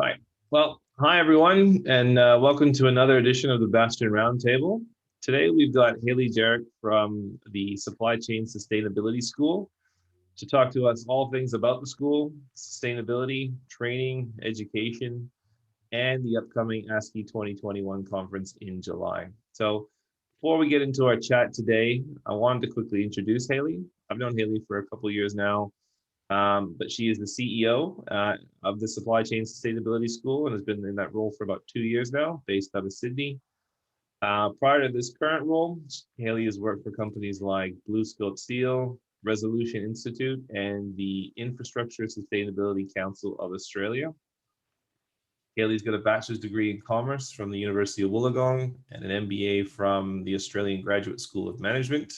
Hi. Well, hi everyone, and welcome to another edition of the Bastion Roundtable. Today we've got Hayley Jarick from the Supply Chain Sustainability School to talk to us all things about the school, sustainability, training, education, and the upcoming ASCI 2021 conference in July. So before we get into our chat today, I wanted to quickly introduce Hayley. I've known Hayley for a couple of years now. But she is the CEO of the Supply Chain Sustainability School and has been in that role for about 2 years now, based out of Sydney. Prior to this current role, Hayley has worked for companies like BlueScope Steel, Resolution Institute, and the Infrastructure Sustainability Council of Australia. Hayley's got a bachelor's degree in commerce from the University of Wollongong and an MBA from the Australian Graduate School of Management.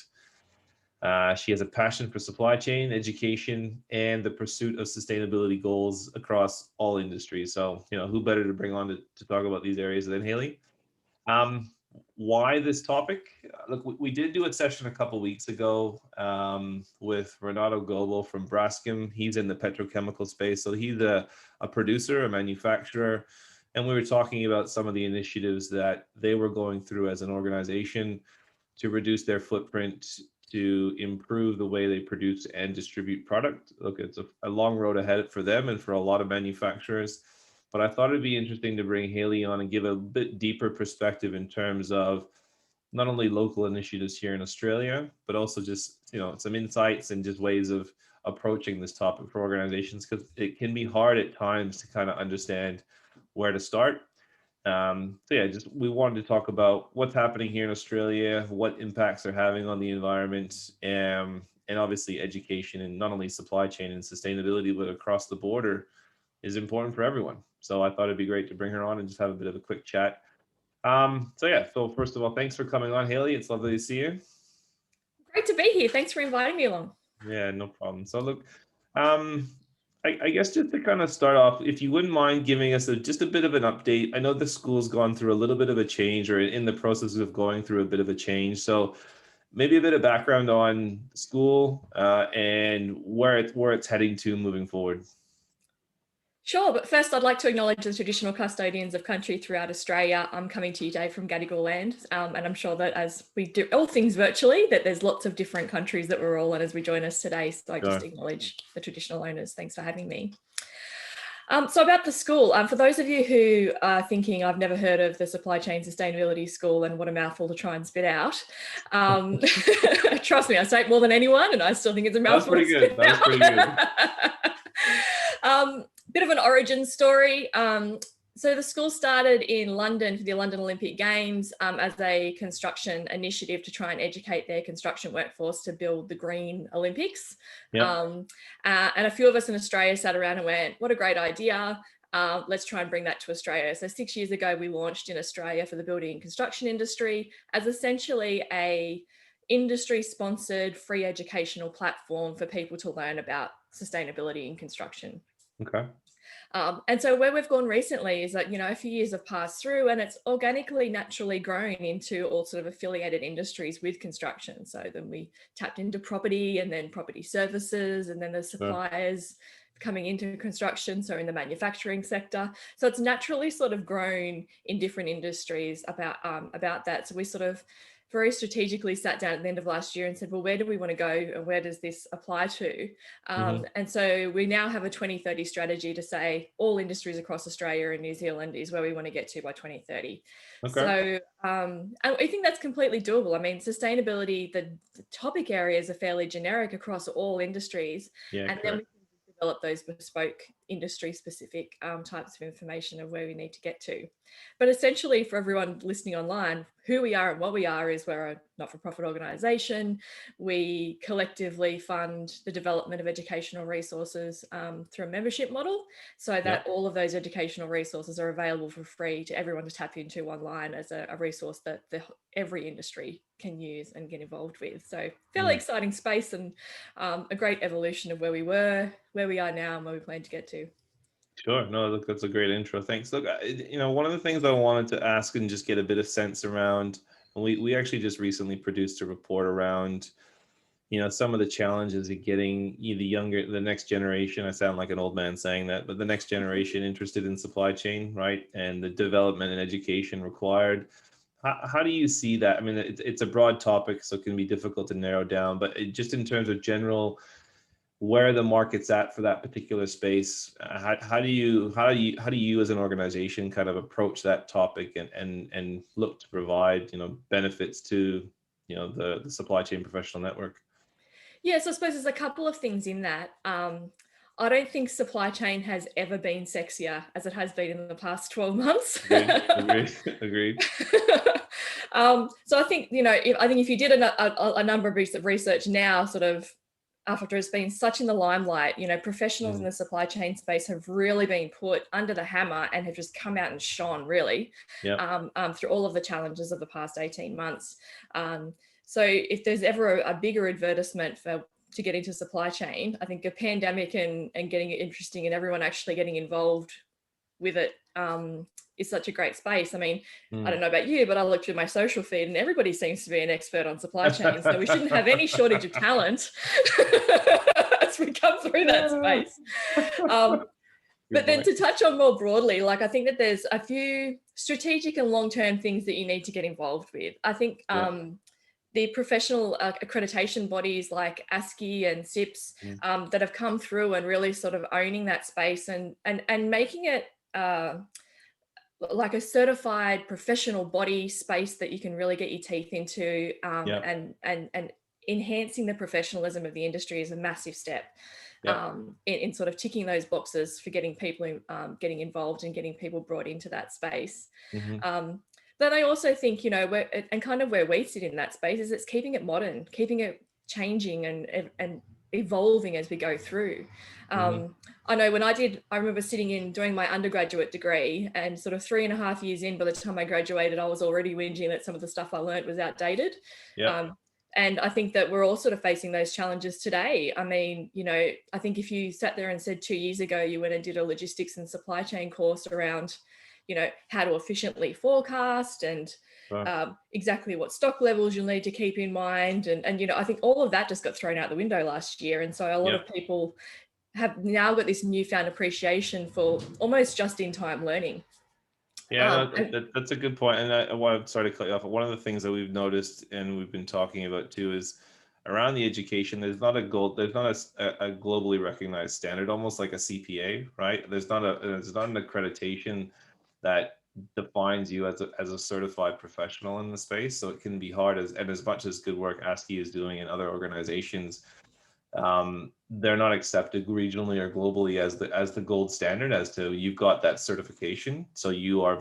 She has a passion for supply chain, education, and the pursuit of sustainability goals across all industries. So, who better to bring on to talk about these areas than Hayley? Why this topic? Look, we did do a session a couple weeks ago with Renato Gobo from Braskem. He's in the petrochemical space. So he's a producer, a manufacturer. And we were talking about some of the initiatives that they were going through as an organization to reduce their footprint, to improve the way they produce and distribute product. Look, it's a long road ahead for them and for a lot of manufacturers. But I thought it'd be interesting to bring Hayley on and give a bit deeper perspective in terms of not only local initiatives here in Australia, but also just, some insights and just ways of approaching this topic for organizations, because it can be hard at times to kind of understand where to start. We wanted to talk about what's happening here in Australia, what impacts they're having on the environment, and obviously education, and not only supply chain and sustainability, but across the border is important for everyone. So I thought it'd be great to bring her on and just have a bit of a quick chat. So first of all, thanks for coming on, Hayley. It's lovely to see you. Great to be here. Thanks for inviting me along. Yeah, no problem. So look, I guess just to kind of start off, if you wouldn't mind giving us just a bit of an update. I know the school's gone through a little bit of a change, or in the process of going through a bit of a change. So maybe a bit of background on school and where it's heading to moving forward. Sure, but first I'd like to acknowledge the traditional custodians of country throughout Australia. I'm coming to you today from Gadigal land, and I'm sure that as we do all things virtually, that there's lots of different countries that we're all in as we join us today. So I just acknowledge the traditional owners. Thanks for having me. So about the school, for those of you who are thinking, I've never heard of the Supply Chain Sustainability School and what a mouthful to try and spit out. Trust me, I say it more than anyone and I still think it's a mouthful. That's pretty good. That's pretty good. Bit of an origin story. So the school started in London for the London Olympic Games as a construction initiative to try and educate their construction workforce to build the Green Olympics. Yep. And a few of us in Australia sat around and went, what a great idea. Let's try and bring that to Australia. So 6 years ago, we launched in Australia for the building and construction industry as essentially a industry-sponsored free educational platform for people to learn about sustainability in construction. Okay. And so where we've gone recently is that, a few years have passed through and it's organically, naturally grown into all sort of affiliated industries with construction. So then we tapped into property and then property services and then the suppliers coming into construction. So in the manufacturing sector. So it's naturally sort of grown in different industries about that. So we sort of very strategically sat down at the end of last year and said, well, where do we want to go and where does this apply to? And so we now have a 2030 strategy to say all industries across Australia and New Zealand is where we want to get to by 2030. Okay. So I think that's completely doable. I mean, sustainability, the topic areas are fairly generic across all industries. Yeah, and then we can develop those bespoke industry-specific types of information of where we need to get to. But essentially, for everyone listening online, who we are and what we are is we're a not-for-profit organisation. We collectively fund the development of educational resources through a membership model, so that all of those educational resources are available for free to everyone to tap into online as a resource that every industry can use and get involved with. So fairly exciting space and a great evolution of where we were, where we are now and where we plan to get to. Sure. No, look, that's a great intro. Thanks. Look, one of the things I wanted to ask and just get a bit of sense around, we actually just recently produced a report around, some of the challenges of getting the next generation, I sound like an old man saying that, but the next generation interested in supply chain, right? And the development and education required. How do you see that? I mean, it's a broad topic, so it can be difficult to narrow down, but just in terms of general, where the market's at for that particular space, how do you as an organization kind of approach that topic and look to provide, benefits to, the supply chain professional network? Yeah, so I suppose there's a couple of things in that. I don't think supply chain has ever been sexier as it has been in the past 12 months. Agreed. So I think, if you did a number of pieces of research now, sort of after it's been such in the limelight, professionals in the supply chain space have really been put under the hammer and have just come out and shone really through all of the challenges of the past 18 months. So if there's ever a bigger advertisement to get into supply chain, I think a pandemic and getting it interesting and everyone actually getting involved with it is such a great space. I mean, I don't know about you, but I look through my social feed and everybody seems to be an expert on supply chain. So we shouldn't have any shortage of talent as we come through that space. But then to touch on more broadly, like I think that there's a few strategic and long-term things that you need to get involved with. I think the professional accreditation bodies like ASCI and SIPS that have come through and really sort of owning that space and making it like a certified professional body space that you can really get your teeth into and enhancing the professionalism of the industry is a massive step in sort of ticking those boxes for getting people getting involved and getting people brought into that space. But I also think, and kind of where we sit in that space is it's keeping it modern, keeping it changing and evolving as we go through. I know when I remember sitting in doing my undergraduate degree and sort of 3.5 years in, by the time I graduated, I was already whinging that some of the stuff I learned was outdated. And I think that we're all sort of facing those challenges today. I mean, I think if you sat there and said 2 years ago, you went and did a logistics and supply chain course around, how to efficiently forecast and exactly what stock levels you'll need to keep in mind. And I think all of that just got thrown out the window last year. And so a lot of people have now got this newfound appreciation for almost just-in-time learning. That's a good point. And I want to sorry to cut you off. One of the things that we've noticed and we've been talking about too is around the education, there's not a globally recognized standard, almost like a CPA, right? There's not an accreditation that defines you as a certified professional in the space. So it can be hard as much as good work ASCI is doing in other organizations, they're not accepted regionally or globally as the gold standard as to you've got that certification. So you are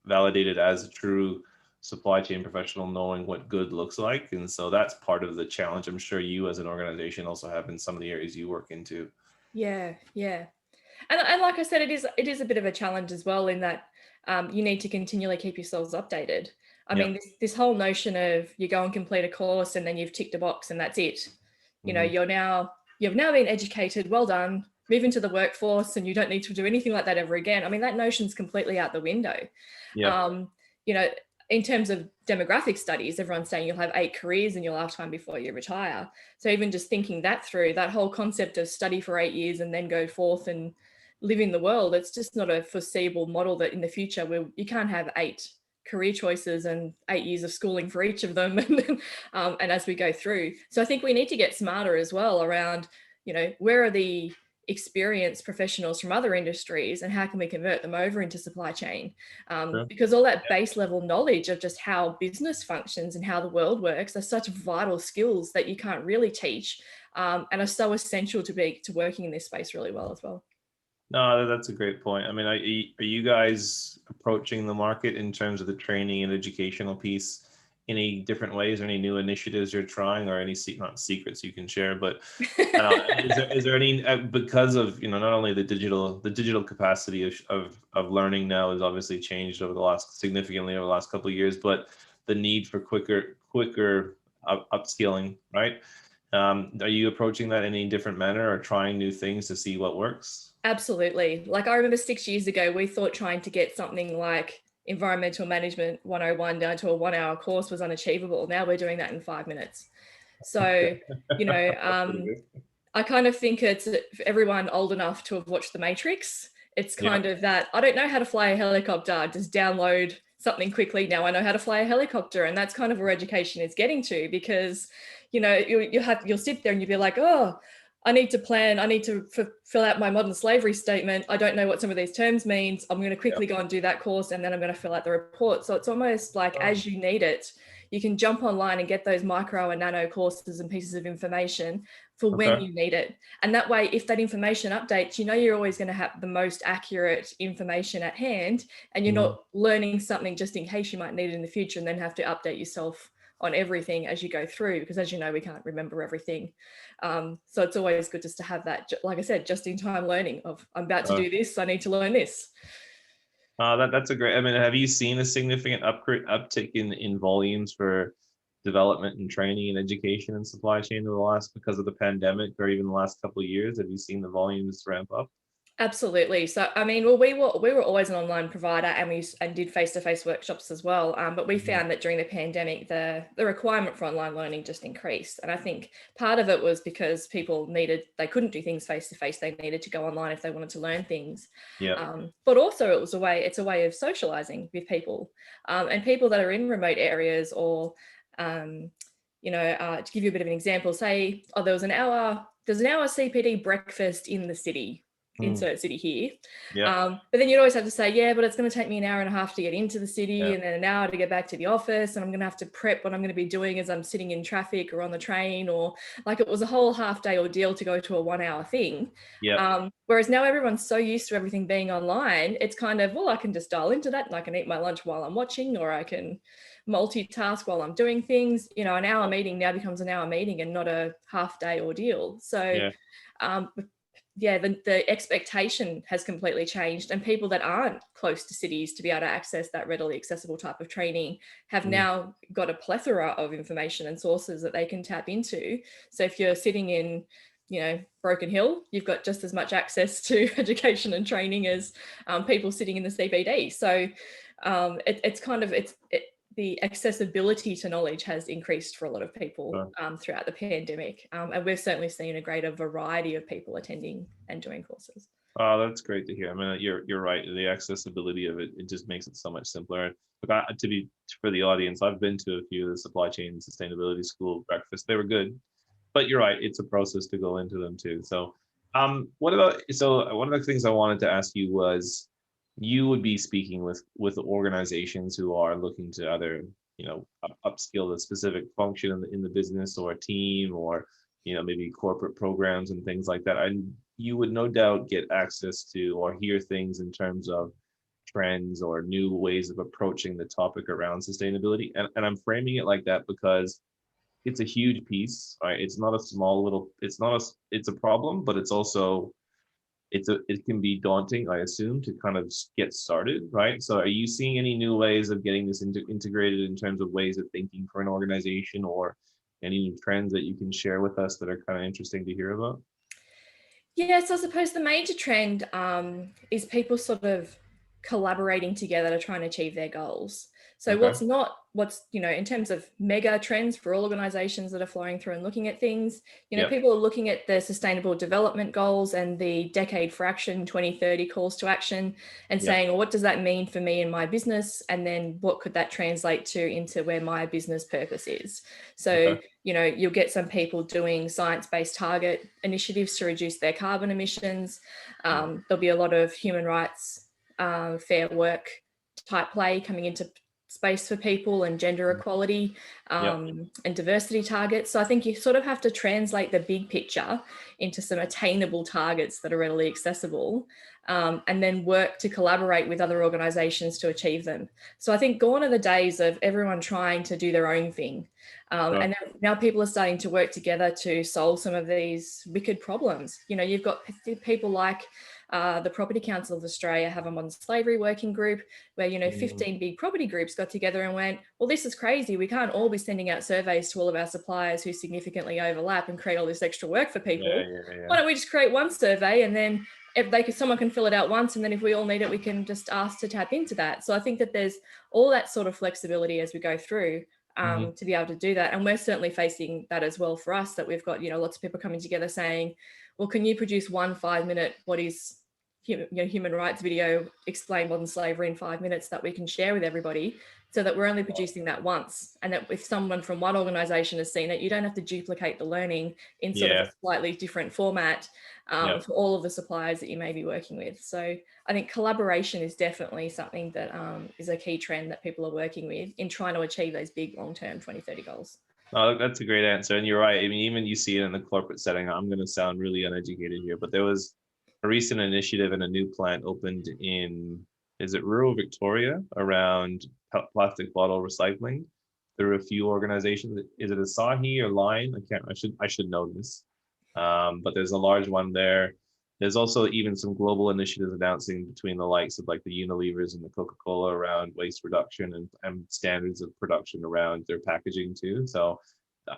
validated as a true supply chain professional, knowing what good looks like. And so that's part of the challenge I'm sure you as an organization also have in some of the areas you work into. Yeah. And like I said, it is a bit of a challenge as well in that you need to continually keep yourselves updated. I mean, this whole notion of you go and complete a course and then you've ticked a box and that's it. You've now been educated, well done, move into the workforce and you don't need to do anything like that ever again. I mean, that notion's completely out the window. In terms of demographic studies, everyone's saying you'll have 8 careers in your lifetime before you retire. So even just thinking that through, that whole concept of study for 8 years and then go forth and live in the world, it's just not a foreseeable model that in the future where you can't have 8 career choices and 8 years of schooling for each of them and as we go through. So I think we need to get smarter as well around, where are the experienced professionals from other industries and how can we convert them over into supply chain? Because all that base level knowledge of just how business functions and how the world works are such vital skills that you can't really teach and are so essential to working in this space really well as well. No, that's a great point. I mean, are you guys approaching the market in terms of the training and educational piece any different ways, or any new initiatives you're trying, or any not secrets you can share, but is there any because of not only the digital capacity of learning now has obviously changed significantly over the last couple of years, but the need for quicker upskilling, right? Are you approaching that in any different manner or trying new things to see what works? Absolutely. Like I remember 6 years ago, we thought trying to get something like Environmental Management 101 down to a 1-hour course was unachievable. Now we're doing that in 5 minutes. So, you know, That's pretty good. I kind of think it's for everyone old enough to have watched The Matrix. It's Yeah. kind of that I don't know how to fly a helicopter, just download something quickly. Now I know how to fly a helicopter. And that's kind of where education is getting to, because, you know, you'll sit there and you'll be like, oh, I need to plan, I need to fill out my modern slavery statement. I don't know what some of these terms means. I'm going to quickly go and do that course, and then I'm going to fill out the report. So it's almost like as you need it, you can jump online and get those micro and nano courses and pieces of information for when Okay. you need it. And that way, if that information updates, you know you're always going to have the most accurate information at hand, and you're not learning something just in case you might need it in the future and then have to update yourself on everything as you go through, because as you know, we can't remember everything. So it's always good just to have that, like I said, just in time learning of I'm about to do this, I need to learn this. That's a great, I mean, have you seen a significant uptick in volumes for development and training and education and supply chain over the last, because of the pandemic or even the last couple of years? Have you seen the volumes ramp up? Absolutely. So, I mean, well, we were always an online provider, and we did face-to-face workshops as well. But we found that during the pandemic, the requirement for online learning just increased. And I think part of it was because people they couldn't do things face-to-face. They needed to go online if they wanted to learn things. Yeah. But also it's a way of socializing with people, and people that are in remote areas, or, to give you a bit of an example, say, oh, there's an hour CPD breakfast in the city, insert city here. Yeah. But then you'd always have to say, yeah, but it's going to take me an hour and a half to get into the city, Yeah. and then an hour to get back to the office. And I'm going to have to prep what I'm going to be doing as I'm sitting in traffic or on the train, or like it was a whole half-day ordeal to go to a 1 hour thing. Yeah. Whereas now everyone's so used to everything being online, it's kind of, well, I can just dial into that and I can eat my lunch while I'm watching, or I can multitask while I'm doing things. You know, an hour meeting now becomes an hour meeting and not a half-day ordeal. So the expectation has completely changed, and people that aren't close to cities to be able to access that readily accessible type of training have now got a plethora of information and sources that they can tap into. So if you're sitting in, Broken Hill, you've got just as much access to education and training as people sitting in the CBD. So the accessibility to knowledge has increased for a lot of people throughout the pandemic. And we've certainly seen a greater variety of people attending and doing courses. Oh, that's great to hear. I mean, you're right. The accessibility of it just makes it so much simpler. But for the audience, I've been to a few of the supply chain and sustainability school breakfasts. They were good, but you're right. It's a process to go into them too. So, one of the things I wanted to ask you was, you would be speaking with organizations who are looking to either upskill a specific function in the business, or a team, or maybe corporate programs and things like that. And you would no doubt get access to or hear things in terms of trends or new ways of approaching the topic around sustainability. And I'm framing it like that because it's a huge piece, right? It's not a small little, it's a problem, but it's also, it can be daunting, I assume, to kind of get started, right? So are you seeing any new ways of getting this integrated in terms of ways of thinking for an organization, or any new trends that you can share with us that are kind of interesting to hear about? Yeah, so I suppose the major trend is people sort of collaborating together to try and achieve their goals. So Okay. in terms of mega trends for all organizations that are flowing through and looking at things, Yeah. people are looking at the sustainable development goals and the decade for action 2030 calls to action, and Yeah. saying, well, what does that mean for me and my business? And then what could that translate to into where my business purpose is? So, Okay. you'll get some people doing science-based target initiatives to reduce their carbon emissions. There'll be a lot of human rights, fair work type play coming into space for people, and gender equality Yeah. and diversity targets. So I think you sort of have to translate the big picture into some attainable targets that are readily accessible, and then work to collaborate with other organisations to achieve them. So I think gone are the days of everyone trying to do their own thing. And now people are starting to work together to solve some of these wicked problems. You've got people like the Property Council of Australia have a modern slavery working group where, 15 big property groups got together and went, well, this is crazy. We can't all be sending out surveys to all of our suppliers who significantly overlap and create all this extra work for people. Yeah. Why don't we just create one survey, and then if someone can fill it out once, and then if we all need it, we can just ask to tap into that. So I think that there's all that sort of flexibility as we go through. to be able to do that. And we're certainly facing that as well for us, that we've got, lots of people coming together saying, well, can you produce one 5-minute, what is human rights video, explain modern slavery in 5 minutes that we can share with everybody, so that we're only producing that once, and that if someone from one organization has seen it, you don't have to duplicate the learning in sort of a slightly different format for all of the suppliers that you may be working with. So I think collaboration is definitely something that is a key trend that people are working with in trying to achieve those big long-term 2030 goals. Oh, that's a great answer. And you're right. I mean, even you see it in the corporate setting. I'm going to sound really uneducated here, but there was a recent initiative and a new plant opened in, is it rural Victoria, around plastic bottle recycling. There are a few organizations. Is it ASCI or Line? I should know this. But there's a large one there. There's also even some global initiatives announcing between the likes of like the Unilevers and the Coca-Cola around waste reduction and standards of production around their packaging too. So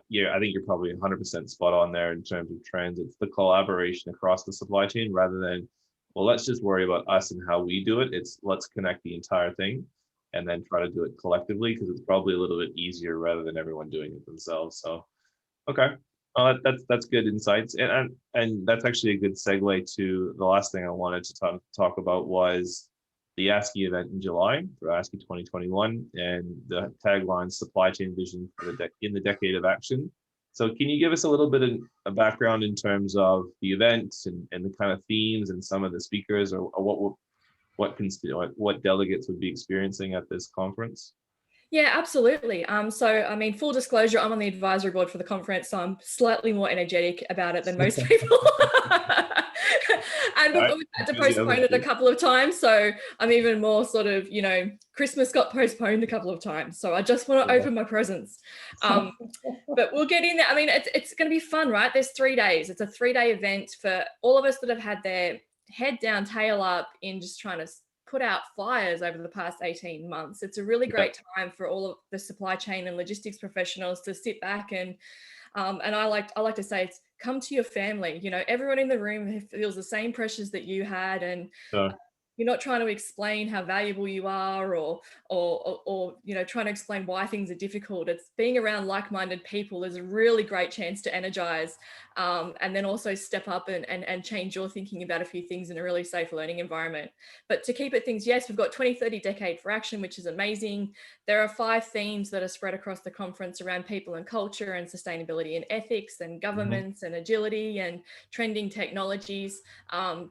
yeah, I think you're probably 100% spot on there in terms of trends. It's the collaboration across the supply chain rather than, well, let's just worry about us and how we do it. It's let's connect the entire thing and then try to do it collectively, because it's probably a little bit easier rather than everyone doing it themselves. So, okay. That's good insights, and that's actually a good segue to the last thing I wanted to talk about was the ASCI event in July for ASCI 2021, and the tagline "Supply Chain Vision for in the Decade of Action." So, can you give us a little bit of a background in terms of the event and the kind of themes and some of the speakers, or what delegates would be experiencing at this conference? Yeah, absolutely. So, I mean, full disclosure, I'm on the advisory board for the conference, so I'm slightly more energetic about it than most people. And we've had to postpone it a couple of times. So I'm even more sort of, Christmas got postponed a couple of times. So I just want to open my presents. But we'll get in there. I mean, it's going to be fun, right? There's 3 days. It's a 3-day event for all of us that have had their head down, tail up in just trying to put out fires over the past 18 months. It's a really great time for all of the supply chain and logistics professionals to sit back and I like to say, it's come to your family. Everyone in the room feels the same pressures that you had, and you're not trying to explain how valuable you are or trying to explain why things are difficult. It's being around like-minded people is a really great chance to energize and then also step up and change your thinking about a few things in a really safe learning environment. But to keep it things, yes, we've got 2030 Decade for Action, which is amazing. There are 5 themes that are spread across the conference around people and culture and sustainability and ethics and governments and agility and trending technologies.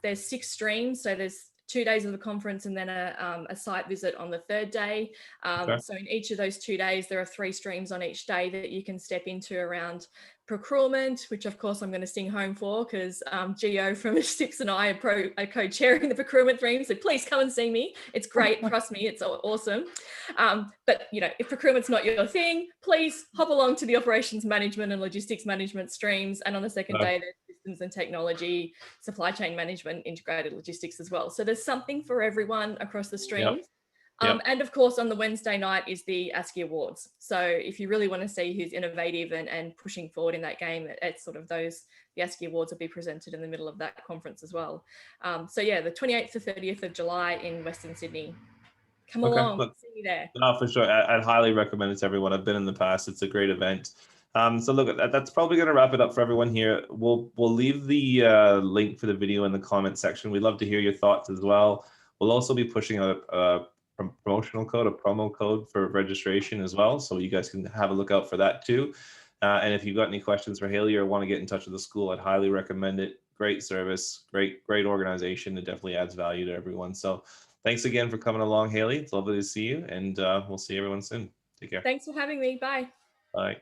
There's 6 streams. So there's 2 days of the conference and then a site visit on the 3rd day. So in each of those 2 days, there are 3 streams on each day that you can step into around procurement, which of course I'm going to sing home for, because Gio from Six and I are co-chairing the procurement stream. So please come and see me. It's great. Trust me, it's awesome. But if procurement's not your thing, please hop along to the operations management and logistics management streams. And on the 2nd day, there's systems and technology, supply chain management, integrated logistics as well. So there's something for everyone across the streams. And of course, on the Wednesday night is the ASCI Awards. So if you really want to see who's innovative and pushing forward in that game, it's sort of the ASCI Awards will be presented in the middle of that conference as well. So yeah, the 28th to 30th of July in Western Sydney. Come along, see me there. No, for sure. I'd highly recommend it to everyone. I've been in the past. It's a great event. So look, that's probably going to wrap it up for everyone here. We'll leave the link for the video in the comment section. We'd love to hear your thoughts as well. We'll also be pushing out a promotional code, a promo code for registration as well. So you guys can have a look out for that too. And if you've got any questions for Hayley or want to get in touch with the school, I'd highly recommend it. Great service, great organization. It definitely adds value to everyone. So thanks again for coming along, Hayley. It's lovely to see you, and we'll see everyone soon. Take care. Thanks for having me. Bye. Bye.